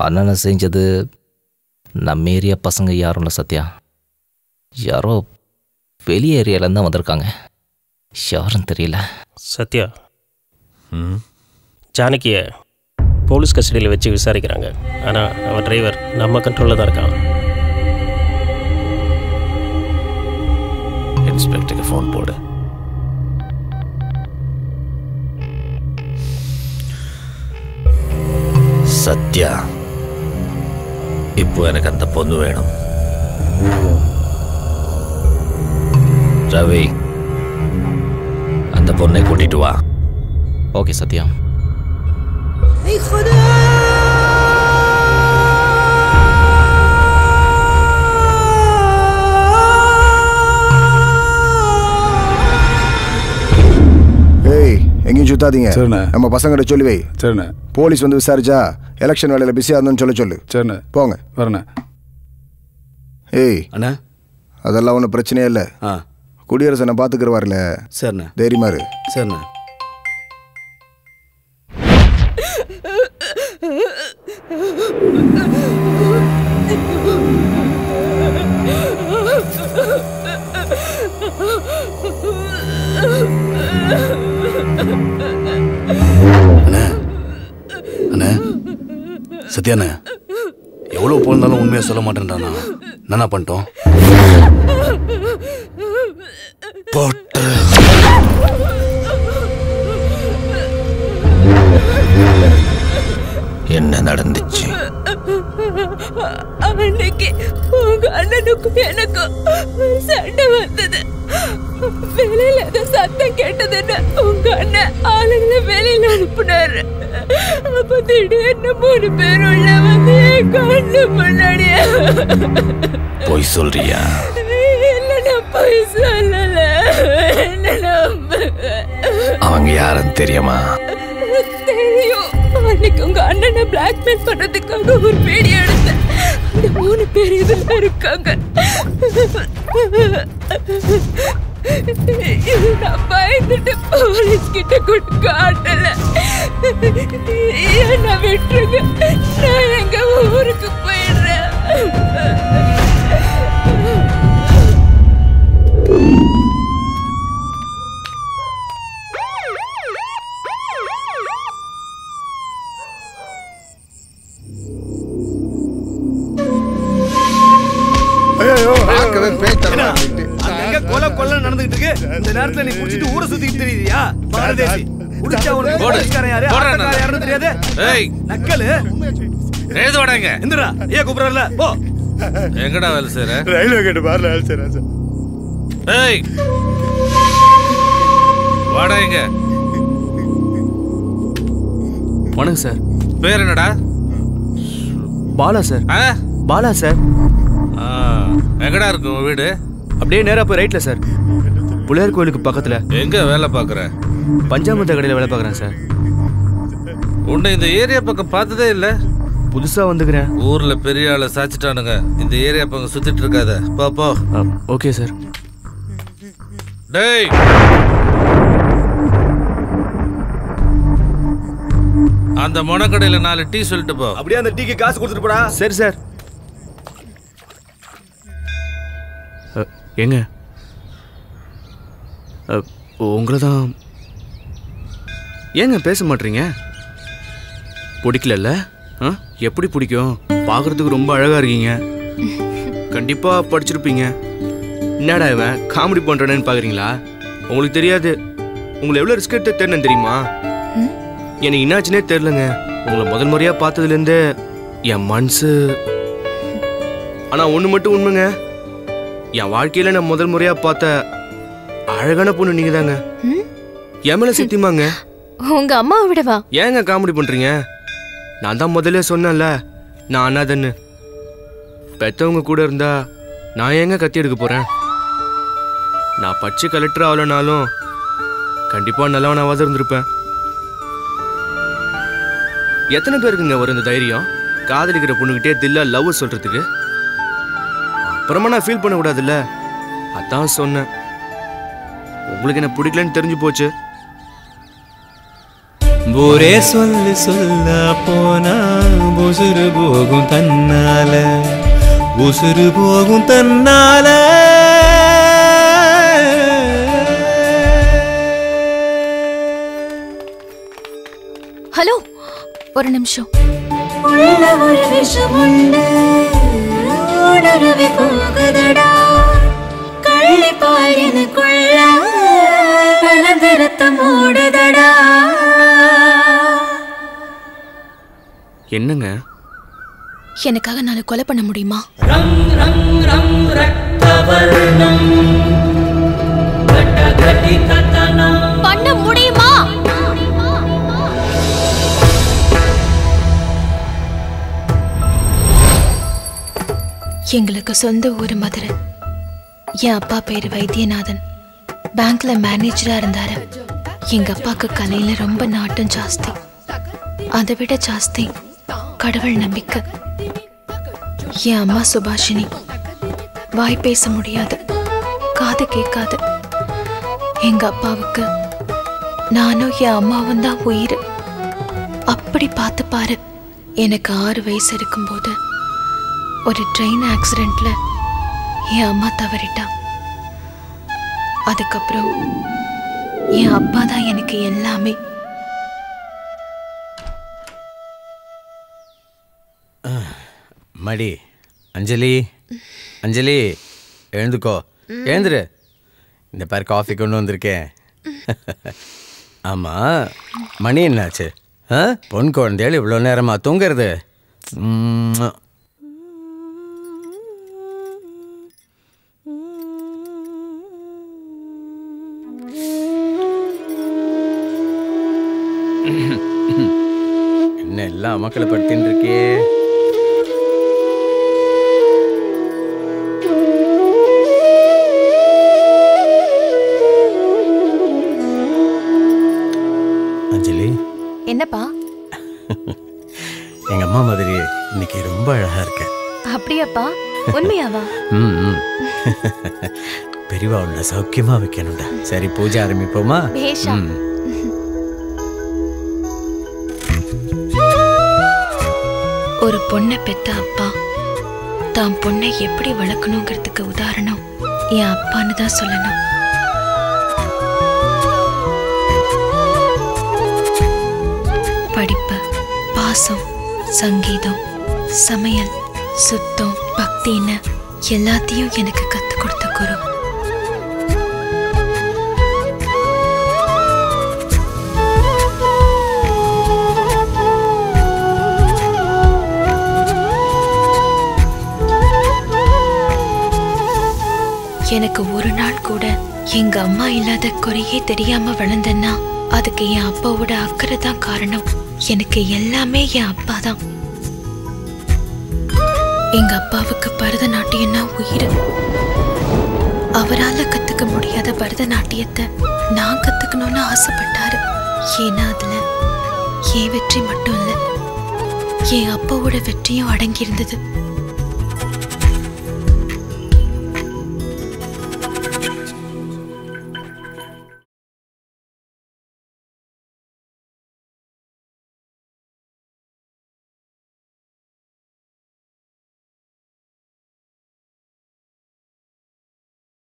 அண்ணனை செஞ்சது நம்ம ஏரியா பசங்க யாரும் இல்லை சத்யா. யாரோ வெளி ஏரியாவிலேருந்து தான் வந்திருக்காங்க. யாரும் தெரியல. சத்யா, ஜானகியை போலீஸ் கஸ்டடியில் வச்சு விசாரிக்கிறாங்க. ஆனால் அவன் டிரைவர் நம்ம கண்ட்ரோலில் தான் இருக்கான். இன்ஸ்பெக்டருக்கு ஃபோன் போடு. சத்யா, இப்போ எனக்கு அந்த பொண்ணு வேணும். ரவி, அந்த பொண்ணை கூட்டிட்டு வா. ஓகே சத்யா. எங்கேயும் சுத்தாதீங்க. நம்ம பசங்கிட்ட சொல்லி வை. சரிண்ணே. போலீஸ் வந்து விசாரிச்சா எலெக்ஷன் வேலையில் பிஸியாக இருந்தோன்னு சொல்லு. சரிண்ணே. போங்க. வரண்ணே. ஏய் அண்ணா, அதெல்லாம் ஒன்றும் பிரச்சனையே இல்லை. குடியரசனை பார்த்துக்கிறவார்ல. சரிண்ணே. தைரியமா இரு. சரிண்ணே. அண்ணா, அண்ணா, சத்யாண்ணா, எவ்வளோ போனாலும் உண்மையாக சொல்ல மாட்டேன்டாண்ணா. என்ன பண்ணிட்டோம்? போட்டு என்ன நடந்துச்சு? அன்னைக்கு உங்க அண்ணனுக்கும் எனக்கும் சண்டை வந்தது. வேலையில ஏதோ சத்தம் கேட்டதுன்னு உங்க அண்ணன் ஆளுங்களை வேலையில அனுப்புனாரு. அப்ப திடீர்னு 3 பேர் உள்ள வந்து என் கண்ணு முன்னாடியே. போய் சொல்றியா? இல்ல, நான் போய் சொல்லல. என்ன அவங்க யாருன்னு தெரியுமா? தெரியும். அன்னைக்கு உங்க அண்ணனை பிளாக்மெயில் பண்றதுக்காக ஒரு வீடியோ எடுத்தேன். அந்த 3 பேர் இதுல இருக்காங்க. நான் பயந்துட்டு போலீஸ் கிட்ட கொண்டு காட்டல. என்ன விட்டுருங்க, நான் எங்க ஊருக்கு போயிடுறேன். கொலை நடந்துகிட்டு இருக்கு. இந்த நேரத்துல நீ குடிச்சிட்டு ஊரை சுத்திட்டு தெரியுதியா? பாரதேசி குடிச்சா உனக்கு போலீஸ்காரன் யாரு ஆட்டக்காரன் யாருன்னு தெரியாது. ஏய் நக்கலு ஏது வாடங்க இந்தடா ஏன் கூப்பிடறல? போ. எங்கடா வேலை செய்ற? ரயில்வே கேட் பார்ல வேலை செய்றேன் சார். ஏய் வாடங்க. வணக்கம் சார். பேர் என்னடா? பாலா சார். பாலா சார். எங்கடா இருக்கு உங்க வீடு? அப்படியே நேரா போய் ரைட்ல சார். புள்ளையார் கோயிலுக்கு பக்கத்துல. எங்க வேலை பாக்குற? பஞ்சாமத்த கடையில வேலை பாக்குறேன் சார். உன்னை இந்த ஏரியா பக்கம் பார்த்ததே இல்ல. புதுசா வந்துக்கிறேன். ஊர்ல பெரிய ஆளை சாச்சிட்டானுங்க. இந்த ஏரியா பக்கம் சுத்திட்டு இருக்காத. போ போ. Okay sir. டேய் அந்த மொனக்கடையில 4 டீ சொல்லிட்டு போ. அப்படியே அந்த டீக்கு காசு கொடுத்துட்டு போடா. சரி சார். ஏங்க உங்களை தான். ஏங்க பேச மாட்டீங்க? பிடிக்கல? எப்படி பிடிக்கும்? பார்க்கறதுக்கு ரொம்ப அழகா இருக்கீங்க. கண்டிப்பா படிச்சிருப்பீங்க. என்னடா இவன் காமெடி பண்றேன்னு பாக்குறீங்களா? உங்களுக்கு தெரியாது உங்களை எவ்வளவு ரிஸ்க் எடுத்து தெரியணும் தெரியுமா? எனக்கு என்னாச்சுன்னே தெரியலங்க. உங்களை முதல் முறையா பார்த்ததுலேருந்து என் மனசு. ஆனா ஒண்ணு மட்டும் உண்மைங்க, என் வாழ்க்கையில நான் முதல் முறையா பார்த்த அழகான பொண்ணு நீங்க தாங்க. என் மேல சத்தியமாங்க. உங்க அம்மாவை விடவா? ஏங்க காமெடி பண்றீங்க? நான் தான் முதல்ல சொன்னேன்ல நான் அனாதன்னு. பெத்தவங்க கூட இருந்தா நான் ஏங்க கத்தி எடுக்க போறேன்? நான் படிச்சு கலெக்டர் ஆகலனாலும் கண்டிப்பா நல்லவனாவது இருந்திருப்பேன். எத்தனை பேருக்குங்க வரும் இந்த தைரியம் காதலிக்கிற பொண்ணுகிட்டே தில்லா லவ் சொல்றதுக்கு? அப்புறமா நான் ஃபீல் பண்ணக்கூடாதுல்ல, அதான் சொன்னேன். உங்களுக்கு என்ன பிடிக்கலன்னு தெரிஞ்சு போச்சு. ஒரே சொல்லு சொல்ல போனா உசுறு போகும் தன்னால, உசுறு போகும் தன்னால. ஹலோ, ஒரு நிமிஷம். உள்ள ஒரு விஷம் உண்டு, உணர்வே போகுதடா. கள்ளிப்பால் எனக்குள்ள கலந்து ரத்தம் ஓடுதடா. என்னங்க? எனக்காக நான் கொலை பண்ண முடியுமா? ரம் ரம் ரம் ரக்தவர்ணம் கட்டகட்டி கத்தனம் பண்ண முடியுமா? எங்களுக்கு சொந்த ஊர் மதுரை. என் அப்பா பேரு வைத்தியநாதன். பேங்க்ல மேனேஜரா இருந்தாரு. எங்க அப்பாக்கு கலையில ரொம்ப நாட்டம் ஜாஸ்தி. அதை விட ஜாஸ்தி கடவுள் நம்பிக்கை. என் அம்மா சுபாஷினி. வாய் பேச முடியாது, காது கேட்காது. எங்க அப்பாவுக்கு நானும் என் அம்மாவும் தான் உயிர். அப்படி பார்த்து பாரு. எனக்கு 6 வயசு இருக்கும்போது ஒரு ட்ரெயின் ஆக்சிடென்ட்ல என் அம்மா தவறிட்டா. அதுக்கப்புறம் என் அப்பா தான் எனக்கு எல்லாமே. மடி அஞ்சலி, அஞ்சலி எழுந்துக்கோ, எழுந்துரு. இந்த பாரு காஃபி கொண்டு வந்திருக்கேன். ஆமாம், மணி என்னாச்சு? பொன் குழந்தையால் இவ்வளோ நேரமா தூங்குறது? என்ன எல்லாம் மக்களை படுத்தின்னு இருக்கே? அஞ்சலி, என்னப்பா? எங்க அம்மா மாதிரி இன்னைக்கு ரொம்ப அழகா இருக்க. அப்படியாப்பா? உண்மையாவா? பெரியவா உன்னை சௌக்கியமா வைக்கணும்டா. சரி, பூஜை ஆரம்பிப்போமா? பேஷா. ஒரு பொண்ணை பெத்த அப்பா தான் பொண்ணை எப்படி வளர்க்கணுங்கிறதுக்கு உதாரணம் என் அப்பான்னு தான் சொல்லணும். படிப்பு, பாசம், சங்கீதம், சமையல், சுத்தம், பக்தின்னு எல்லாத்தையும் எனக்கு கற்றுக் கொடுத்த குரு. எனக்கு ஒரு நாள் கூட எங்க அம்மா இல்லாத குறையே தெரியாம வளர்ந்தேன்னா அதுக்கு என் அப்பாவோட அக்கறை தான் காரணம். எனக்கு எல்லாமே என் அப்பா தான். எங்க அப்பாவுக்கு பரதநாட்டியம்னா உயிர். அவரால கத்துக்க முடியாத பரதநாட்டியத்தை நான் கத்துக்கணும்னு ஆசைப்பட்டாரு. ஏன்னா அதுல என் வெற்றி மட்டும் இல்ல, என் அப்பாவோட வெற்றியும் அடங்கி இருந்தது.